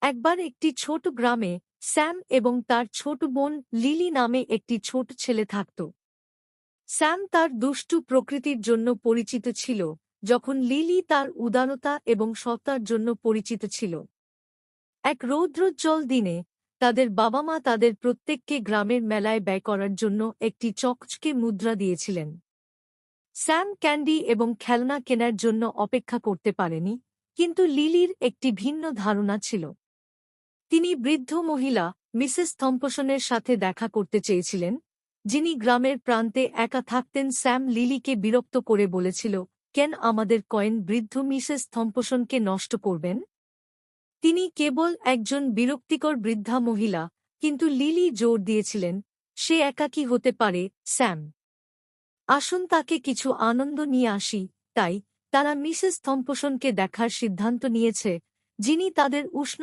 একবার একটি ছোট গ্রামে স্যাম এবং তার ছোট বোন লিলি নামে একটি ছোট ছেলে থাকত। স্যাম তার দুষ্টু প্রকৃতির জন্য পরিচিত ছিল, যখন লিলি তার উদারতা এবং সত্তার জন্য পরিচিত ছিল। এক রৌদ্রোজ্জ্বল দিনে তাদের বাবা-মা তাদের প্রত্যেককে গ্রামের মেলায় ব্যয় করার জন্য একটি চকচকে মুদ্রা দিয়েছিলেন। স্যাম ক্যান্ডি এবং খেলনা কেনার জন্য অপেক্ষা করতে পারেনি, কিন্তু লিলির একটি ভিন্ন ধারণা ছিল। তিনি বৃদ্ধ মহিলা মিসেস থম্পসনের সাথে দেখা করতে চেয়েছিলেন, যিনি গ্রামের প্রান্তে একা থাকতেন। স্যাম লিলিকে বিরক্ত করে বলেছিল, কেন আমাদের কয়েন বৃদ্ধ মিসেস থম্পসনকে নষ্ট করবেন? তিনি কেবল একজন বিরক্তিকর বৃদ্ধা মহিলা, কিন্তু লিলি জোর দিয়েছিলেন, সে একাকী হতে পারে। স্যাম, আসুন তাকে কিছু আনন্দ নিয়ে আসি। তাই তারা মিসেস থম্পসনকে দেখার সিদ্ধান্ত নিয়েছে, যিনি তাদের উষ্ণ